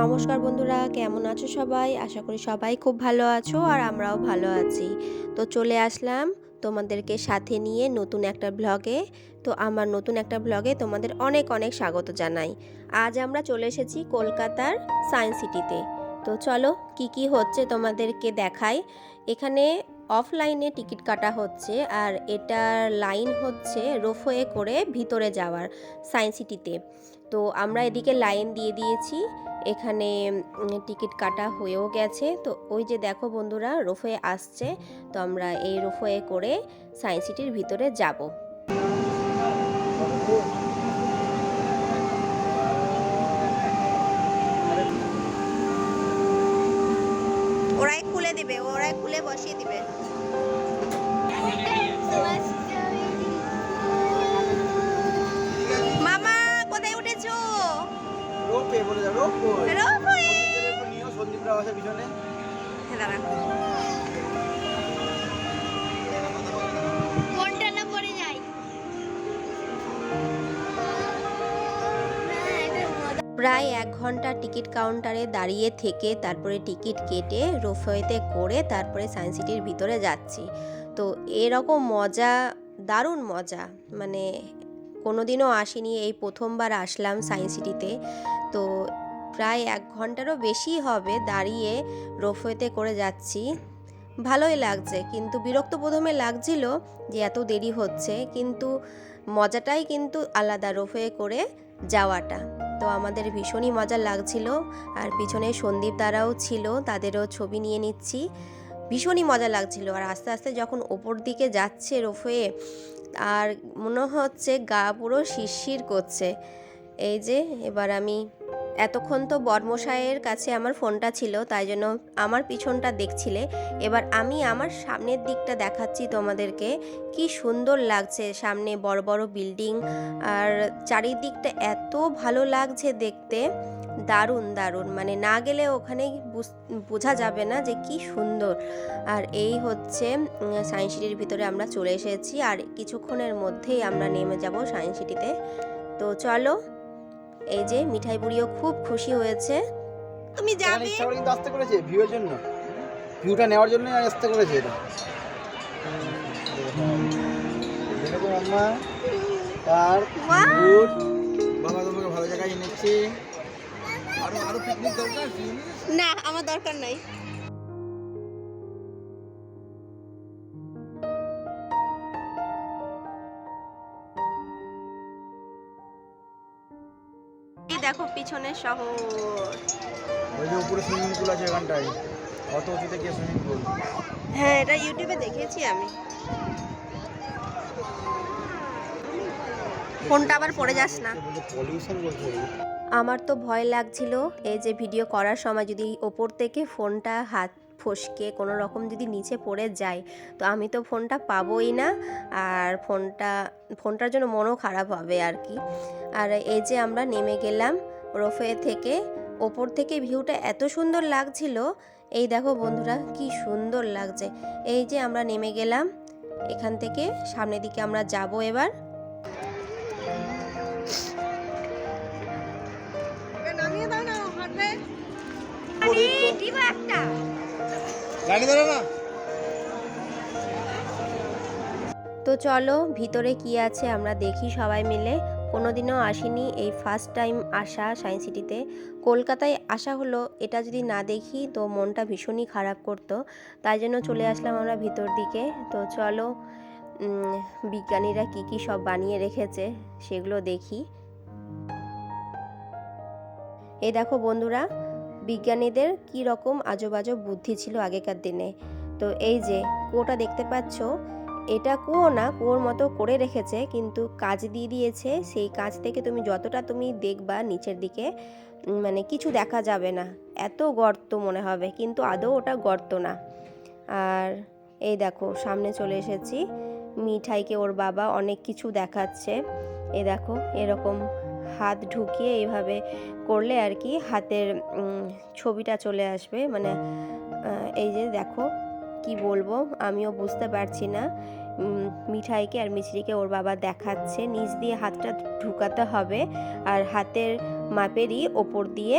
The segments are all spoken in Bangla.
নমস্কার বন্ধুরা, কেমন আছো সবাই? আশা করি সবাই খুব ভালো আছো আর আমরাও ভালো আছি। তো চলে আসলাম তোমাদেরকে সাথে নিয়ে নতুন একটা ব্লগে। তো আমার নতুন একটা ব্লগে তোমাদের অনেক অনেক স্বাগত জানাই। আজ আমরা চলে এসেছি কলকাতার সায়েন্স সিটিতে। তো চলো কি কি হচ্ছে তোমাদেরকে দেখাই। এখানে অফলাইনে টিকিট কাটা হচ্ছে আর এটার লাইন হচ্ছে রোপওয়ে করে ভিতরে যাওয়ার সায়েন্স সিটিতে। তো আমরা এদিকে লাইন দিয়ে দিয়েছি, এখানে টিকিট কাটা হয়েও গেছে। তো ওই যে দেখো বন্ধুরা, রোপওয়ে আসছে। তো আমরা এই রোপওয়ে করে সায়েন্স সিটির ভিতরে যাব। ওরাই খুলে দিবে, ওরাই খুলে বসিয়ে দিবে। মামা কোথায় উঠেছো? রোপওয়ে বলে যাও, রোপওয়ে। রোপওয়ে। নিও সন্দীপরাও আছে পিছনে। হ্যাঁ দাঁড়া। কোনটা না পড়ে যায়। প্রায় 1 ঘন্টা টিকিট কাউন্টারে দাঁড়িয়ে থেকে তারপরে টিকিট কেটে রোপওয়েতে করে তারপরে সায়েন্স সিটির ভিতরে যাচ্ছি। তো এরকম মজা, দারুণ মজা, মানে কোনোদিনও আসিনি, এই প্রথমবার আসলাম সায়েন্স সিটিতে। তো প্রায় 1 ঘন্টারও বেশি হবে দাঁড়িয়ে রোপওয়েতে করে যাচ্ছি। ভালোই লাগছে, কিন্তু বিরক্ত প্রথমে লাগছিল যে এত দেরি হচ্ছে, কিন্তু মজাটাই কিন্তু আলাদা রোপওয়ে করে যাওয়াটা। তো আমাদের ভীষণই মজা লাগছিল। আর পিছনে সন্দীপ দারাও ছিল, তাদেরও ছবি নিয়ে নিচ্ছি। ভীষণই মজা লাগছিল। আর আস্তে আস্তে যখন ওপর দিকে যাচ্ছে রোপওয়ে, আর মনে হচ্ছে গা পুরো শিরশির করছে। এই যে এবার আমি, এতক্ষণ তো বর্মশাইয়ের কাছে আমার ফোনটা ছিল, তাই জন্য আমার পিছনটা দেখছিলে। এবার আমি আমার সামনের দিকটা দেখাচ্ছি তোমাদেরকে। কি সুন্দর লাগছে, সামনে বড় বড় বিল্ডিং আর চারিদিকটা এত ভালো লাগছে দেখতে। দারুণ দারুণ, মানে না গেলে ওখানে বোঝা যাবে না যে কি সুন্দর। আর এই হচ্ছে সায়েন্স সিটির ভিতরে আমরা চলে এসেছি, আর কিছুক্ষণের মধ্যেই আমরা নেমে যাব সায়েন্স সিটিতে। তো চলো, এই যে মিঠাই বুড়িও খুব খুশি হয়েছে। তুমি যাবে? ইচ্ছা করে কিন্তু আসতে করেছে ভিউয়ের জন্য, ভিউটা নেওয়ার জন্য আসতে করেছে এটা। দেখো আম্মা, আর গুড বাবা তোমাকে ভালো জায়গায় এনেছি। আরো আরো পিকনিক দরকার? না, আমার দরকার নাই। এই দেখো পিছনের শহর। ওই যে উপরে সুইমিং পুল আছে এখানটায়, অত উঁচুতে গিয়ে সুইমিং পুল। হ্যাঁ, এটা ইউটিউবে দেখেছি আমি। ফোনটা আবার পড়ে যাস না। পলিউশন বলছে। আমার তো ভয় লাগছিল, এই যে ভিডিও করার সময় যদি ওপর থেকে ফোনটা হাত ফসকে কোনো রকম যদি নিচে পড়ে যায়, তো আমি তো ফোনটা পাবোই না। আর ফোনটার জন্য মনও খারাপ হবে আর কি। আর এই যে আমরা নেমে গেলাম রোপওয়ে থেকে। ওপর থেকে ভিউটা এত সুন্দর লাগছিল। এই দেখো বন্ধুরা, কি সুন্দর লাগছে। এই যে আমরা নেমে গেলাম, এখান থেকে সামনের দিকে আমরা যাব এবার। তো চলো ভিতরে কি আছে আমরা দেখি সবাই মিলে। কোনোদিনও আসিনি, এই ফার্স্ট টাইম আসা সায়েন্স সিটিতে। কলকাতায় আসা হলো, এটা যদি না দেখি তো মনটা ভীষণই খারাপ করতো, তাই জন্য চলে আসলাম আমরা ভিতর দিকে। তো চলো বিজ্ঞানীরা কি কি সব বানিয়ে রেখেছে সেগুলো দেখি। এই দেখো বন্ধুরা, বিজ্ঞানীদের কি রকম আজব আজব বুদ্ধি ছিল আগেকার দিনে। তো এই যে কুয়োটা দেখতে পাচ্ছ, এটা কুয়ো না, কুয়োর মতো করে রেখেছে, কিন্তু কাঁচ দিয়ে দিয়েছে। সেই কাঁচ থেকে তুমি যতটা তুমি দেখবা নিচের দিকে, মানে কিছু দেখা যাবে না, এত গর্ত মনে হবে, কিন্তু আদৌ ওটা গর্ত না। আর এই দেখো সামনে চলে এসেছি, মিঠাইকে ওর বাবা অনেক কিছু দেখাচ্ছে। এই দেখো এরকম হাত ঢুকিয়ে এইভাবে করলে আর কি হাতের ছবিটা চলে আসবে, মানে এই যে দেখো কি বলবো আমিও বুঝতে পারছি না। মিঠাইকে আর মিছরিকে ওর বাবা দেখাচ্ছে, নিচ দিয়ে হাতটা ঢুকাতে হবে আর হাতের মাপেরই ওপর দিয়ে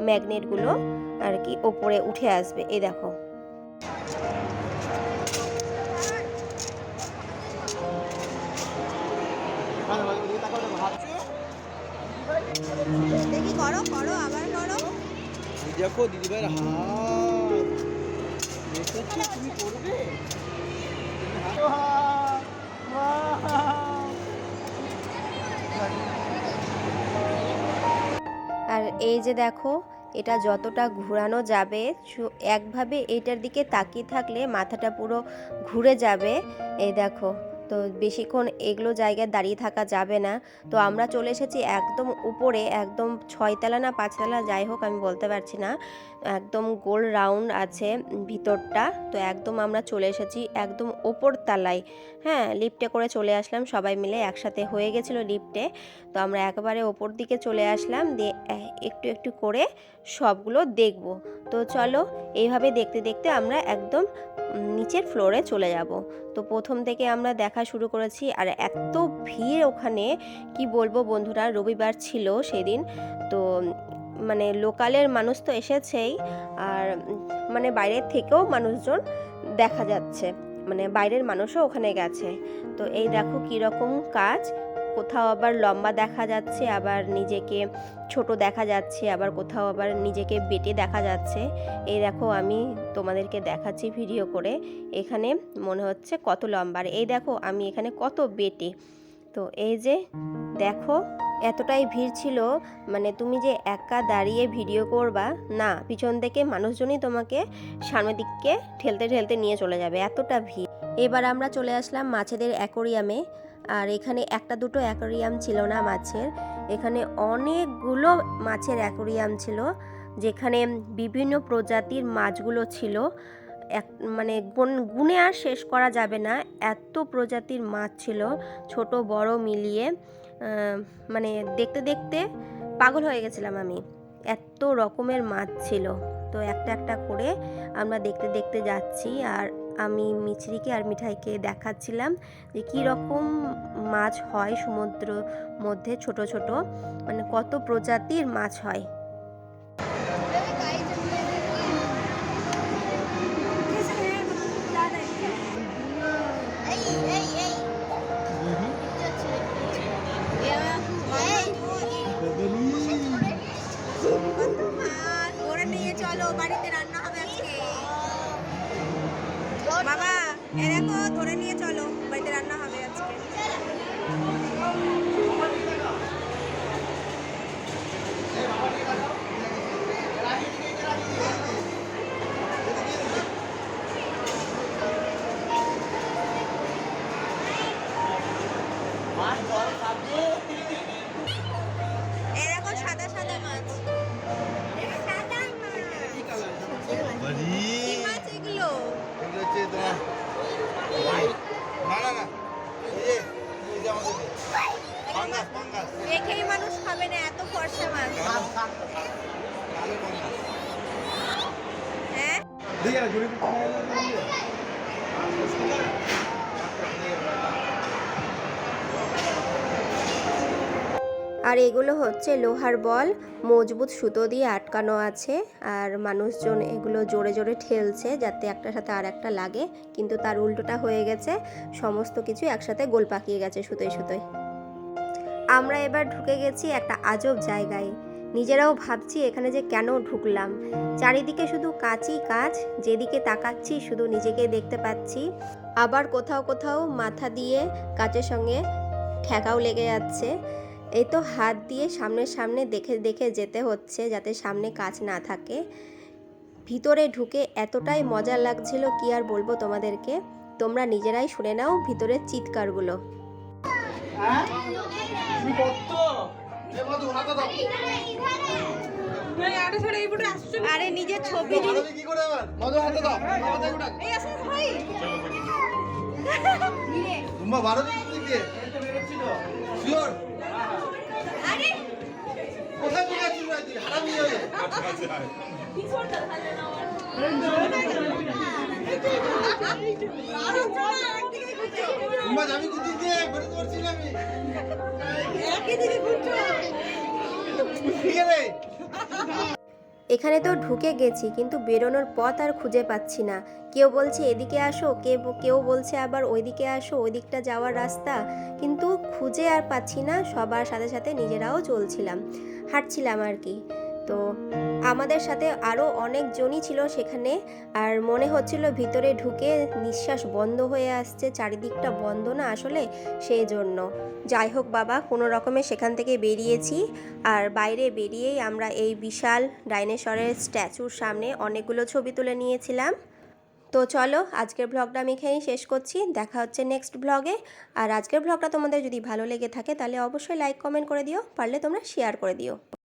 ম্যাগনেটগুলো আর কি ওপরে উঠে আসবে। এই দেখো দেখি, করো করো আবার করো। দেখো দিদিভাইয়ের হাত দেখেছো, তুমি করবে। আর এই যে দেখো, এটা যতটা ঘোরানো যাবে একভাবে এইটার দিকে তাকিয়ে থাকলে মাথাটা পুরো ঘুরে যাবে। এই দেখো, তো বেশিক্ষণ এগুলো জায়গায় দাঁড়িয়ে থাকা যাবে না। তো আমরা চলে এসেছি একদম উপরে, একদম 6 তলা না 5 তলা, যাই হোক আমি বলতে পারছি না, একদম গোল রাউন্ড আছে ভিতরটা। তো একদম আমরা চলে এসেছি একদম ওপর তলায়। হ্যাঁ, লিফটে করে চলে আসলাম, সবাই মিলে একসাথে হয়ে গেছিলো লিফটে। তো আমরা একেবারে ওপর দিকে চলে আসলাম, দিয়ে একটু একটু করে সবগুলো দেখব। তো চলো, এইভাবে দেখতে দেখতে আমরা একদম নিচের ফ্লোরে চলে যাব। তো প্রথম থেকে আমরা দেখা শুরু করেছি, আর এত ভিড় ওখানে কি বলবো বন্ধুরা, রবিবার ছিল সেদিন। তো মানে লোকালের মানুষ তো এসেছেই, আর মানে বাইরের থেকেও মানুষজন দেখা যাচ্ছে, মানে বাইরের মানুষও ওখানে গেছে। তো এই দেখো কীরকম কাজ, কোথাও আবার লম্বা দেখা যাচ্ছে, আবার নিজেকে ছোট দেখা যাচ্ছে, আবার কোথাও আবার নিজেকে বেটে দেখা যাচ্ছে। এই দেখো আমি তোমাদেরকে দেখাচ্ছি ভিডিও করে, এখানে মনে হচ্ছে কত লম্বা, আর এই দেখো আমি এখানে কত বেটে। তো এই যে দেখো, এতটাই ভিড় ছিল, মানে তুমি যে একা দাঁড়িয়ে ভিডিও করবা না, পিছন থেকে মানুষজনই তোমাকে সামনের দিকে ঠেলতে ঠেলতে নিয়ে চলে যাবে, এতটা ভিড়। এবার আমরা চলে আসলাম মাছেদের অ্যাকোরিয়ামে। আর এখানে একটা দুটো অ্যাকোরিয়াম ছিল না মাছের, এখানে অনেকগুলো মাছের অ্যাকোরিয়াম ছিল, যেখানে বিভিন্ন প্রজাতির মাছগুলো ছিল। মানে গুণে আর শেষ করা যাবে না, এত প্রজাতির মাছ ছিল, ছোট বড় মিলিয়ে। মানে দেখতে দেখতে পাগল হয়ে গেছিলাম আমি, এত রকমের মাছ ছিল। তো একটা একটা করে আমরা দেখতে দেখতে যাচ্ছি, আর আমি মিছরিকে আর মিঠাইকে দেখাচ্ছিলাম যে কী রকম মাছ হয় সমুদ্র মধ্যে, ছোট ছোট, মানে কত প্রজাতির মাছ হয়। চলো বাড়িতে রান্না হবে আজকে, বাবা এ দেখো ধরে নিয়ে চলো, বাড়িতে রান্না হবে আজকে। এ দেখো সাদা সাদা মাছ, কি মাছ এগুলো? দেখেই মানুষ খাবে না, এত ফর্সা মাছ। হ্যাঁ আর এগুলো হচ্ছে লোহার বল, মজবুত সুতো দিয়ে আটকানো আছে, আর মানুষজন এগুলো জোরে জোরে ঠেলছে যাতে একটার সাথে আর একটা লাগে, কিন্তু তার উল্টোটা হয়ে গেছে, সমস্ত কিছু একসাথে গোল পাকিয়ে গেছে সুতোয় সুতোয়। আমরা এবার ঢুকে গেছি একটা আজব জায়গায়, নিজেরাও ভাবছি এখানে যে কেন ঢুকলাম। চারিদিকে শুধু কাঁচই কাঁচ, যেদিকে তাকাচ্ছি শুধু নিজেকে দেখতে পাচ্ছি, আবার কোথাও কোথাও মাথা দিয়ে কাঁচের সঙ্গে ঠেকাও লেগে যাচ্ছে। এই তো হাত দিয়ে সামনে সামনে দেখে দেখে যেতে হচ্ছে যাতে সামনে কাঁচ না থাকে। ভিতরে ঢুকে এতটাই মজা লাগছিল কি আর বলবো তোমাদেরকে, তোমরা নিজেরাই শুনে নাও ভিতরের চিৎকারগুলো। আরে নিজের ছবি এখানে তো ঢুকে গেছি, কিন্তু বেরোনোর পথ আর খুঁজে পাচ্ছি না। কেউ বলছে এদিকে আসো, কেউ বলছে আবার ওইদিকে আসো, ওই দিকটা যাওয়ার রাস্তা, কিন্তু খুঁজে আর পাচ্ছি না। সবার সাথে সাথে নিজেরাও চলছিলাম, হাঁটছিলাম আর কি। তো আমাদের সাথে আরও অনেকজনই ছিল সেখানে, আর মনে হচ্ছিল ভিতরে ঢুকে নিঃশ্বাস বন্ধ হয়ে আসছে, চারিদিকটা বন্ধ না আসলে, সেই জন্য। যাই হোক বাবা, কোনো রকমে সেখান থেকে বেরিয়েছি। আর বাইরে বেরিয়েই আমরা এই বিশাল ডাইনোসরের স্ট্যাচুর সামনে অনেকগুলো ছবি তুলে নিয়েছিলাম। তো চলো, আজকের ব্লগটা আমি এখানেই শেষ করছি। দেখা হচ্ছে নেক্সট ব্লগে। আর আজকের ব্লগটা তোমাদের যদি ভালো লেগে থাকে তাহলে অবশ্যই লাইক কমেন্ট করে দিও, পারলে তোমরা শেয়ার করে দিও।